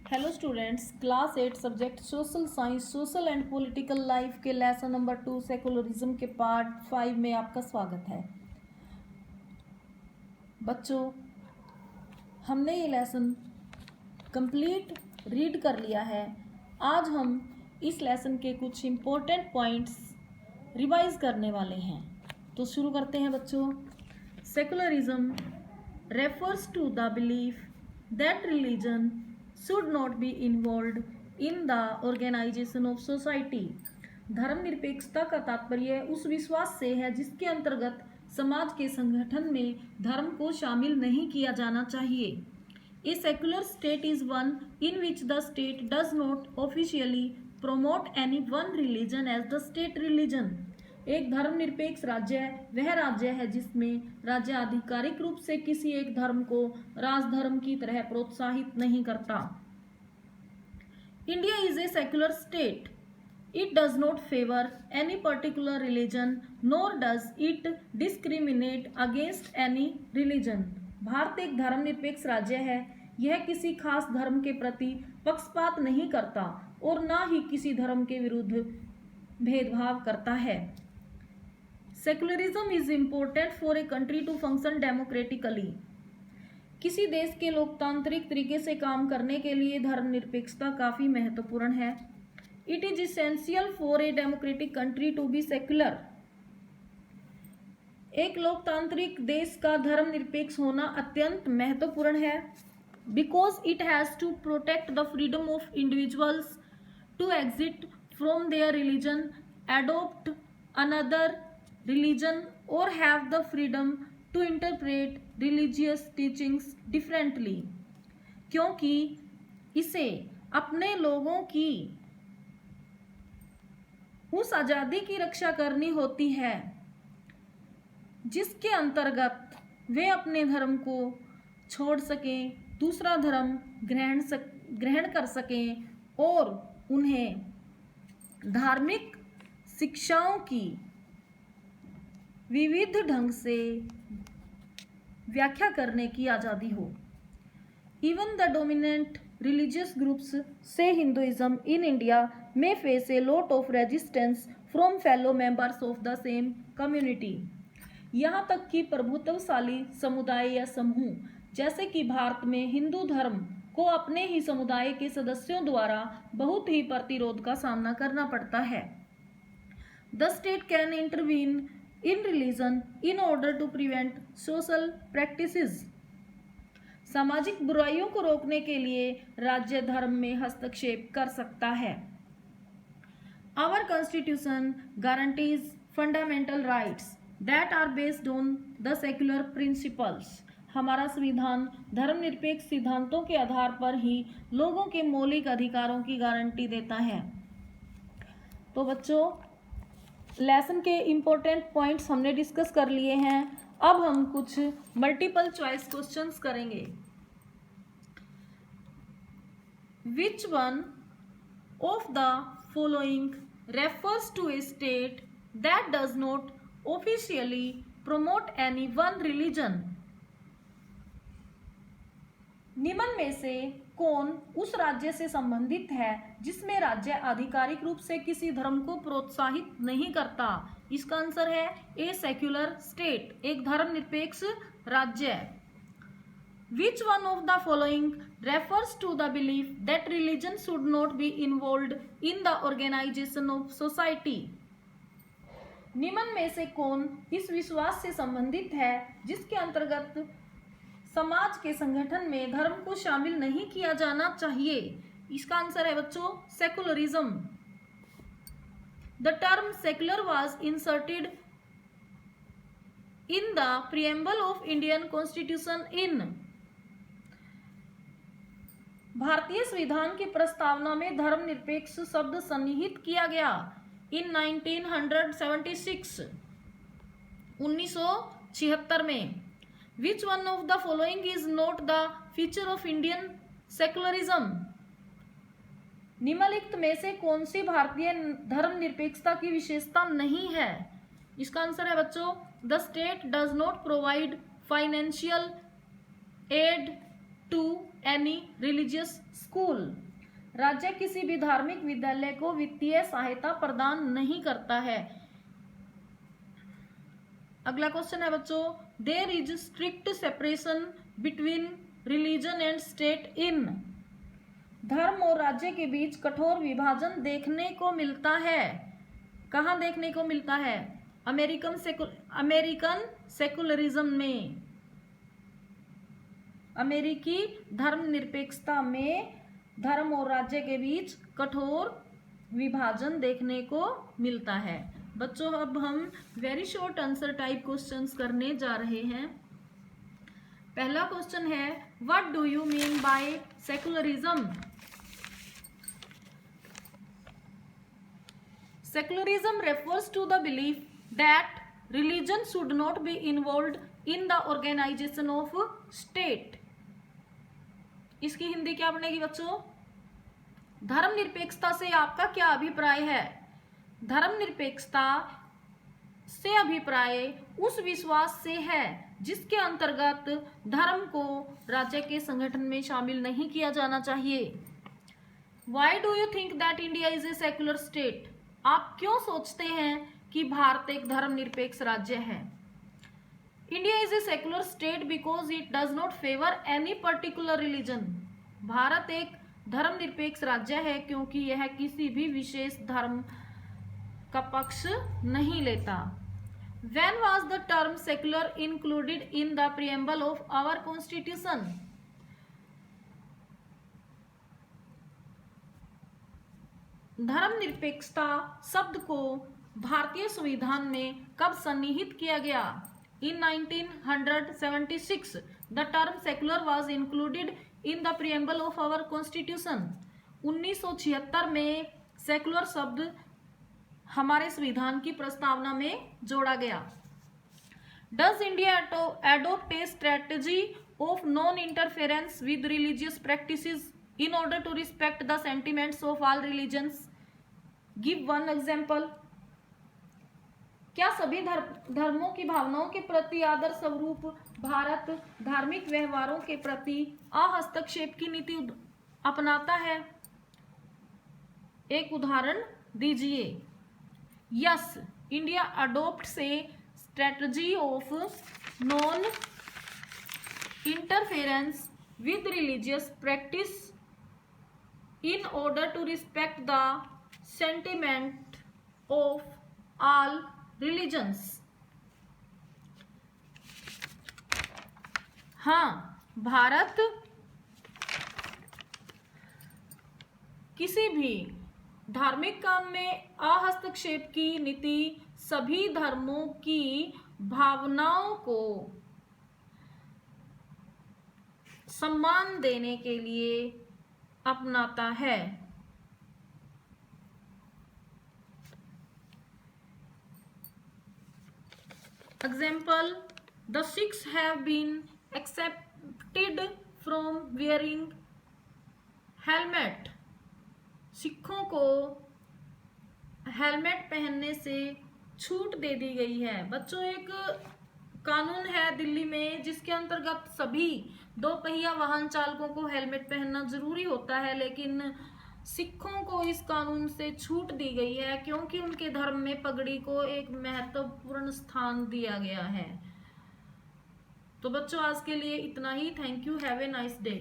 Hello students, class 8 subject social science social and political life के lesson number 2 secularism के part 5 में आपका स्वागत है। बच्चों, हमने ये लेसन कंप्लीट रीड कर लिया है। आज हम इस लेसन के कुछ इम्पोर्टेंट पॉइंट्स रिवाइज करने वाले हैं। तो शुरू करते हैं बच्चों। Secularism refers to the belief that religion should not be involved in the organization of society। धर्मनिरपेक्षता का तात्पर्य उस विश्वास से है जिसके अंतर्गत समाज के संगठन में धर्म को शामिल नहीं किया जाना चाहिए। A secular state is one in which the state does not officially promote any one religion as the state religion। एक धर्मनिरपेक्ष राज्य वह राज्य है जिसमें राज्य आधिकारिक रूप से किसी एक धर्म को राजधर्म की तरह प्रोत्साहित नहीं करता। India is a secular state. It does not favour any particular religion NOR does it discriminate against any religion. Bharat एक धर्मनिरपेक्ष राज्य है। यह किसी खास धर्म के प्रति पक्षपात नहीं करता और ना ही किसी धर्म के विरुद्ध भेदभाव करता है। Secularism is important for a country to function democratically. किसी देश के लोकतांत्रिक तरीके से काम करने के लिए धर्मनिरपेक्षता काफ़ी महत्वपूर्ण है। It is essential for a democratic country to be secular. एक लोकतांत्रिक देश का धर्मनिरपेक्ष होना अत्यंत महत्वपूर्ण है। Because it has to protect the freedom of individuals to exit from their religion, adopt another religion or have the freedom to interpret religious teachings differently। क्योंकि इसे अपने लोगों की उस आज़ादी की रक्षा करनी होती है जिसके अंतर्गत वे अपने धर्म को छोड़ सकें, दूसरा धर्म ग्रहण कर सकें और उन्हें धार्मिक शिक्षाओं की विविध ढंग से व्याख्या करने की आज़ादी हो। Even the dominant religious groups से हिंदुइज्म इन इंडिया में face a lot of resistance from fellow members of the same community. यहाँ तक कि प्रभुत्वशाली समुदाय या समूह जैसे कि भारत में हिंदू धर्म को अपने ही समुदाय के सदस्यों द्वारा बहुत ही प्रतिरोध का सामना करना पड़ता है। The state can intervene in religion in order to prevent social practices। सामाजिक बुराइयों को रोकने के लिए राज्य धर्म में हस्तक्षेप कर सकता है। Our constitution guarantees fundamental rights that are based on the secular principles। हमारा संविधान धर्मनिरपेक्ष सिद्धांतों के आधार पर ही लोगों के मौलिक अधिकारों की गारंटी देता है। तो बच्चों, लेसन के इम्पोर्टेंट पॉइंट्स हमने डिस्कस कर लिए हैं। अब हम कुछ मल्टीपल चॉइस क्वेश्चंस करेंगे। Which one of the following refers to a state that does not officially promote any one religion. निम्न में से कौन उस राज्य से संबंधित है जिसमें राज्य आधिकारिक रूप से किसी धर्म को प्रोत्साहित नहीं करता। इसका आंसर है ए सेक्युलर स्टेट, एक धर्मनिरपेक्ष राज्य। Which one of the following refers to the belief that religion should not be involved in the organisation of society. निम्न में से कौन इस विश्वास से संबंधित है जिसके अंतर्गत समाज के संगठन में धर्म को शामिल नहीं किया जाना चाहिए। इसका आंसर है बच्चों secularism. The term secular was inserted in the preamble of Indian constitution in. भारतीय संविधान की प्रस्तावना में धर्मनिरपेक्ष शब्द सन्निहित किया गया इन 1976 1976 में। Which one of the following is not the feature of Indian secularism? निम्नलिखित में से कौन सी भारतीय धर्मनिरपेक्षता की विशेषता नहीं है। इसका आंसर है बच्चों the state does not provide financial aid to any religious school. राज्य किसी भी धार्मिक विद्यालय को वित्तीय सहायता प्रदान नहीं करता है। अगला क्वेश्चन है बच्चों, there is strict separation between religion and state in. धर्म और राज्य के बीच कठोर विभाजन देखने को मिलता है। कहाँ देखने को मिलता है? अमेरिकन सेकुलरिज्म में, अमेरिकी धर्मनिरपेक्षता में धर्म और राज्य के बीच कठोर विभाजन देखने को मिलता है। बच्चों अब हम very short answer type questions करने जा रहे हैं। पहला क्वेश्चन है, what do you mean by secularism? Secularism refers to the belief that religion should not be involved in the organization of state. इसकी हिंदी क्या बनेगी बच्चों? धर्मनिरपेक्षता से आपका क्या अभिप्राय है? धर्मनिरपेक्षता से अभिप्राय उस विश्वास से है जिसके अंतर्गत धर्म को राज्य के संगठन में शामिल नहीं किया जाना चाहिए। Why do you think that India is a secular state? आप क्यों सोचते हैं कि भारत एक धर्मनिरपेक्ष राज्य है? India is a secular state because it does not favour any particular religion. Bharat एक धर्मनिरपेक्ष राज्य है क्योंकि यह किसी भी विशेष धर्म का पक्ष नहीं लेता। When was the term secular included in the preamble of our constitution? धर्मनिरपेक्षता शब्द को भारतीय संविधान में कब सन्निहित किया गया? In 1976, the term secular was included in the preamble of our constitution. 1976 में सेकुलर शब्द हमारे संविधान की प्रस्तावना में जोड़ा गया। Does India adopt a strategy of non-interference with religious practices in order to respect the sentiments of all religions? Give one example. क्या सभी धर्मों की भावनाओं के प्रति आदर स्वरूप भारत धार्मिक व्यवहारों के प्रति अहस्तक्षेप की नीति अपनाता है? एक उदाहरण दीजिए। Yes, India adopts a strategy of non interference with religious practice in order to respect the sentiment of all religions. हाँ, भारत किसी भी धार्मिक काम में अहस्तक्षेप की नीति सभी धर्मों की भावनाओं को सम्मान देने के लिए अपनाता है। Example, the Sikhs have been excepted from wearing helmet. सिखों को हेलमेट पहनने से छूट दे दी गई है। बच्चों एक कानून है दिल्ली में जिसके अंतर्गत सभी दो पहिया वाहन चालकों को हेलमेट पहनना जरूरी होता है, लेकिन सिखों को इस कानून से छूट दी गई है क्योंकि उनके धर्म में पगड़ी को एक महत्वपूर्ण स्थान दिया गया है। तो बच्चों आज के लिए इतना ही। Thank you, have a nice day.